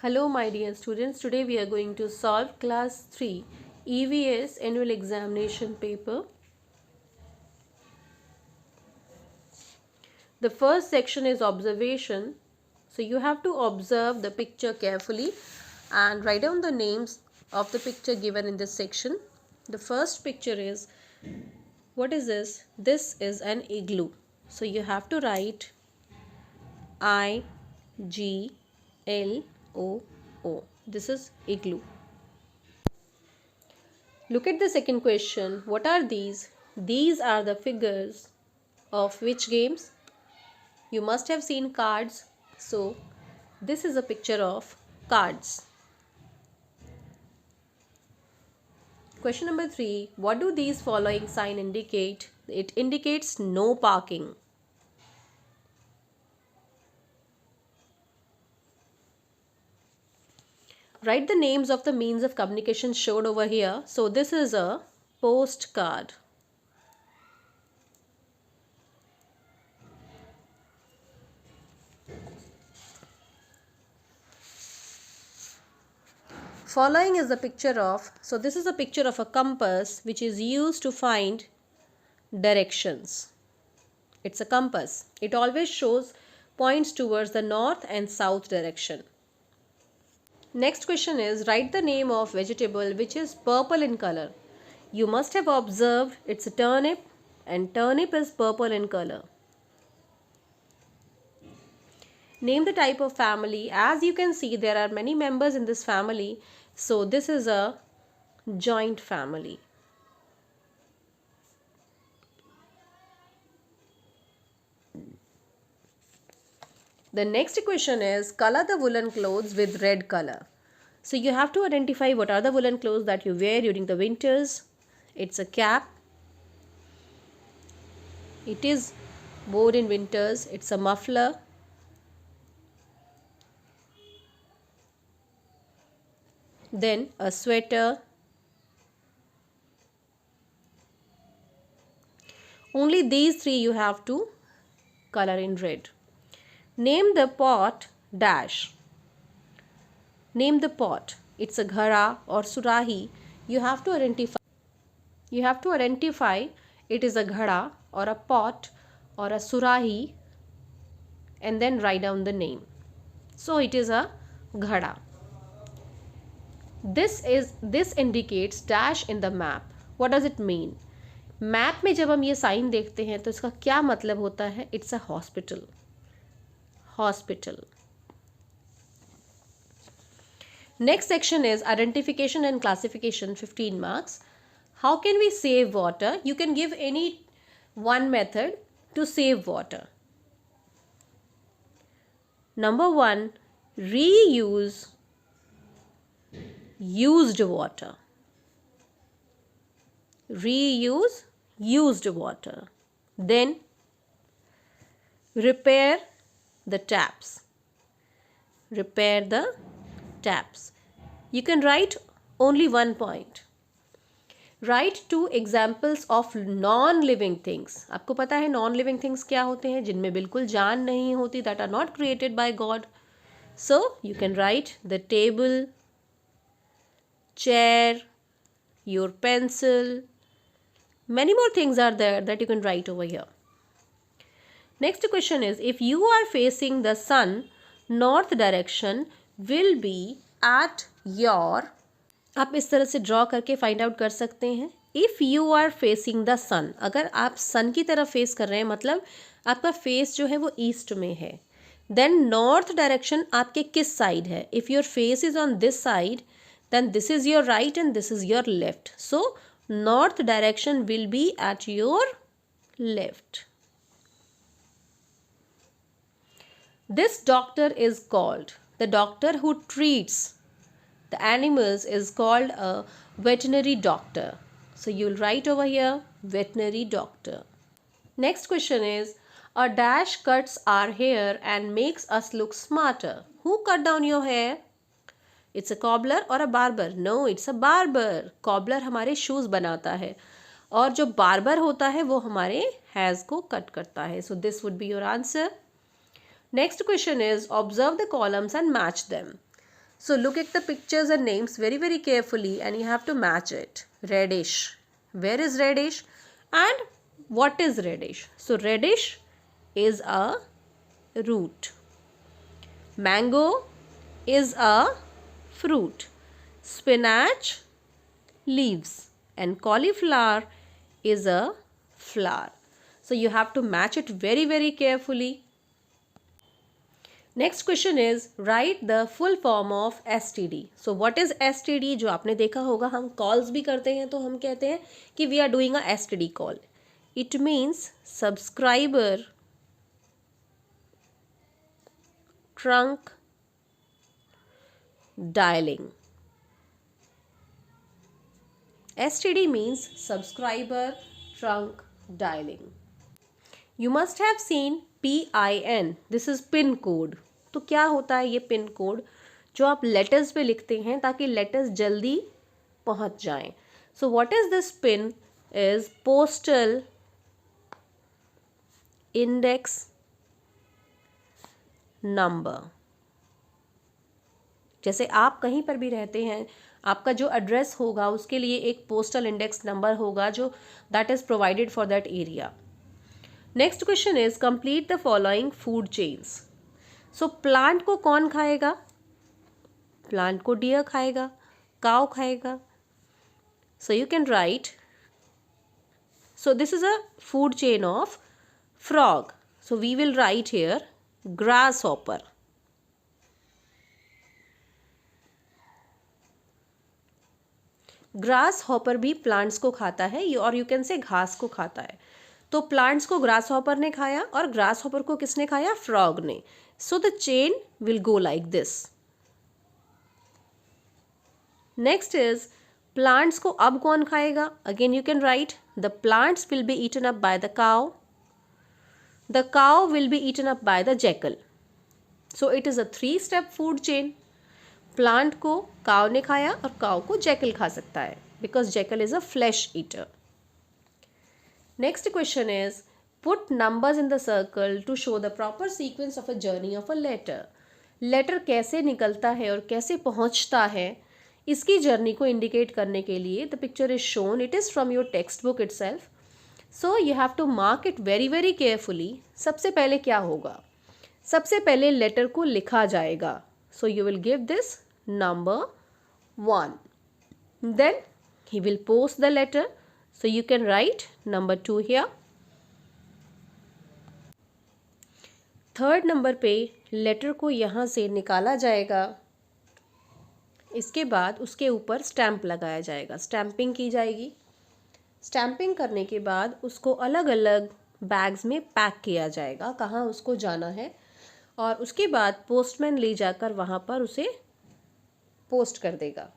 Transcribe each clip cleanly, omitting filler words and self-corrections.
Hello my dear students, today we are going to solve class 3 EVS annual examination paper. The first section is observation. So you have to observe the picture carefully and write down the names of the picture given in this section. The first picture is, what is this? This is an igloo. So you have to write I-G-L-O-O. This is igloo. Look at the second question. What are these? These are the figures of which games? You must have seen cards. So, this is a picture of cards. Question number 3. What do these following sign indicate? It indicates no parking. Write the names of the means of communication showed over here. So, this is a postcard. Following is the picture of, so this is a picture of a compass which is used to find directions. It's a compass. It always shows points towards the north and south direction. Next question is, write the name of vegetable which is purple in color. You must have observed it's a turnip and turnip is purple in color. Name the type of family. As you can see, there are many members in this family. So this is a joint family. The next question is, color the woolen clothes with red color. So you have to identify what are the woolen clothes that you wear during the winters. It's a cap. It is worn in winters. It's a muffler. Then a sweater. Only these three you have to color in red. Name the pot dash. Name the pot. It's a ghara or surahi. You have to identify it is a ghara or a pot or a surahi and then write down the name. So it is a ghara. This indicates dash in the map. What does it mean? Map में जब हम ये sign देखते हैं तो इसका क्या मतलब होता है? It's a hospital. Next section is identification and classification, 15 marks. How can we save water? You can give any one method to save water. Number 1, reuse used water. Reuse used water. Then repair the taps. Repair the taps. You can write only one point. Write 2 examples of non-living things. आपको पता है non-living things क्या होते हैं? जिनमें बिल्कुल जान नहीं होती, that are not created by God. So you can write the table, chair, your pencil. Many more things are there that you can write over here. Next question is, if you are facing the sun, north direction will be at your, आप इस तरह से draw करके find out कर सकते हैं. If you are facing the sun, अगर आप सन की तरफ फेस कर रहे हैं मतलब आपका फेस जो है वो ईस्ट में है, देन नॉर्थ डायरेक्शन आपके किस साइड है? If your face is on this side, then this is your right and this is your left. So north direction will be at your left. This doctor is called, the doctor who treats the animals is called a veterinary doctor. So you'll write over here veterinary doctor. Next question is, a dash cuts our hair and makes us look smarter. Who cut down your hair? It's a cobbler or a barber? No, it's a barber. Cobbler हमारे shoes बनाता है और जो barber होता है वो हमारे hairs को cut करता है. So this would be your answer. Next question is, observe the columns and match them. So look at the pictures and names very carefully and you have to match it. Radish. Where is radish? And what is radish? So radish is a root. Mango is a fruit. Spinach, leaves. And cauliflower is a flower. So you have to match it very carefully. Next question is write the full form of STD. So what is STD? जो आपने देखा होगा हम calls भी करते हैं तो हम कहते हैं कि we are doing a STD call. It means subscriber trunk dialing. STD means subscriber trunk dialing. You must have seen PIN. This is pin code. तो क्या होता है ये पिन कोड जो आप लेटर्स पे लिखते हैं ताकि लेटर्स जल्दी पहुंच जाएं. So what is this pin? Is postal index number. जैसे आप कहीं पर भी रहते हैं, आपका जो एड्रेस होगा उसके लिए एक पोस्टल इंडेक्स नंबर होगा जो that is provided for that area. Next question is complete the following food chains. So plant को कौन खाएगा? प्लांट को डियर खाएगा, काउ खाएगा. So you can write. So this is a food chain of frog. So we will write here grasshopper. Grasshopper भी plants को खाता है और यू कैन से घास को खाता है. तो प्लांट्स को ग्रास हॉपर ने खाया और ग्रास हॉपर को किसने खाया? फ्रॉग ने. So the chain will go like this. Next is plants को अब कौन खाएगा? Again you can write the plants will be eaten up by the cow. The cow will be eaten up by the jackal. So it is a 3 step food chain. Plant को cow ने खाया और cow को jackal खा सकता है because jackal is a flesh eater. Next question is put numbers in the circle to show the proper sequence of a journey of a letter. Letter कैसे निकलता है और कैसे पहुंचता है इसकी जर्नी को इंडिकेट करने के लिए the picture is shown. It is from your textbook itself. So you have to mark it very carefully. सबसे पहले क्या होगा? सबसे पहले लेटर को लिखा जाएगा. So you will give this number 1. Then he will post the letter. So you can write number 2 here. Third number पे लेटर को यहाँ से निकाला जाएगा. इसके बाद उसके ऊपर स्टैम्प लगाया जाएगा. स्टैम्पिंग की जाएगी. स्टैम्पिंग करने के बाद उसको अलग अलग बैग्स में पैक किया जाएगा कहाँ उसको जाना है. और उसके बाद पोस्टमैन ले जाकर वहाँ पर उसे पोस्ट कर देगा.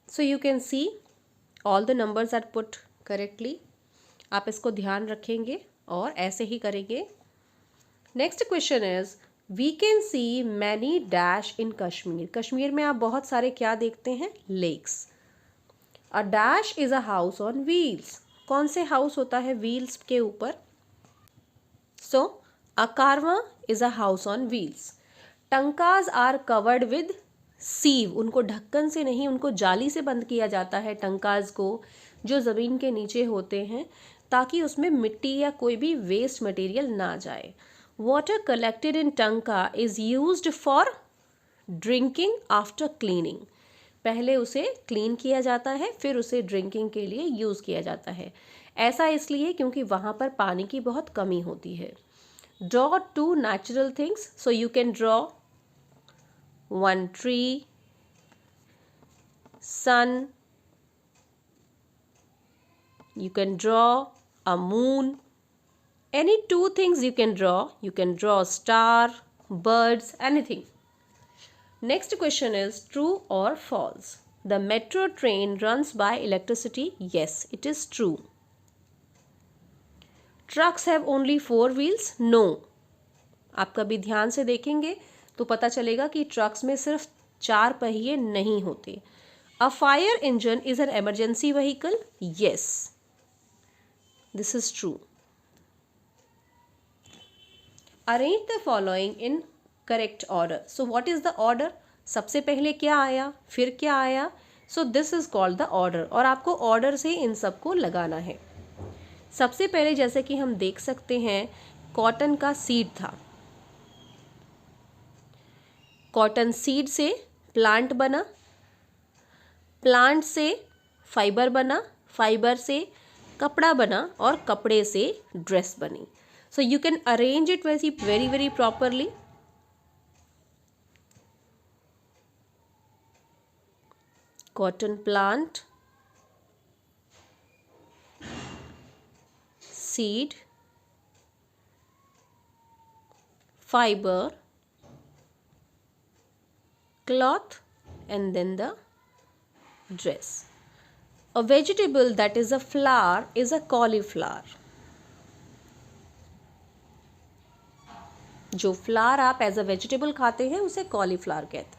So you can see all the numbers are put correctly. आप इसको ध्यान रखेंगे और ऐसे ही करेंगे. Next question is we can see many dash in Kashmir. Kashmir में आप बहुत सारे क्या देखते हैं? Lakes. A dash is a house on wheels. कौन से हाउस होता है व्हील्स के ऊपर? So a caravan is a house on wheels. टंकाज आर कवर्ड विद सीव. उनको ढक्कन से नहीं, उनको जाली से बंद किया जाता है टंकाज को जो ज़मीन के नीचे होते हैं ताकि उसमें मिट्टी या कोई भी वेस्ट मटेरियल ना जाए. वाटर कलेक्टेड इन टंका is used for drinking after cleaning. पहले उसे क्लीन किया जाता है फिर उसे ड्रिंकिंग के लिए यूज़ किया जाता है. ऐसा इसलिए क्योंकि वहाँ पर पानी की बहुत कमी होती है. Draw 2 natural things. So you can draw one tree, sun. You can draw a moon. Any 2 things you can draw. You can draw a star, birds, anything. Next question is true or false. The metro train runs by electricity. Yes, it is true. Trucks have only 4 wheels. No. आप कभी ध्यान से देखेंगे तो पता चलेगा कि trucks में सिर्फ 4 पहिए नहीं होते. A fire engine is an emergency vehicle. Yes, this is true. Arrange the following in correct order. So what is the order? सबसे पहले क्या आया, फिर क्या आया? सो this is called the order. और आपको ऑर्डर से इन सबको लगाना है. सबसे पहले जैसे कि हम देख सकते हैं, कॉटन का सीड था. कॉटन सीड से प्लांट बना, प्लांट से फाइबर बना, फाइबर से कपड़ा बना और कपड़े से ड्रेस बनी. सो you can arrange it very very very properly. Cotton plant, seed, fiber, cloth, and then the dress. A vegetable that is a flower is a cauliflower. जो फ्लावर आप एज अ वेजिटेबल खाते हैं उसे cauliflower कहते हैं.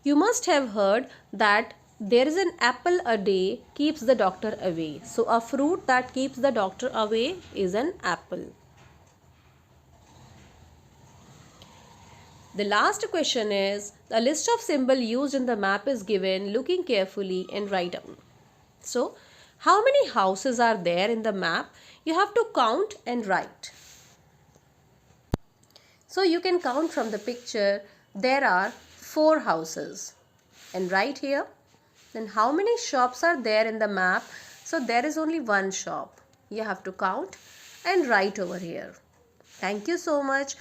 You must have heard that there is an apple a day keeps the doctor away. So a fruit that keeps the doctor away is an apple. The last question is, a list of symbol used in the map is given. Looking carefully and write down. So how many houses are there in the map? You have to count and write. So you can count from the picture. There are 4 houses. And right here, then how many shops are there in the map? So there is only one shop. You have to count and write over here. Thank you so much.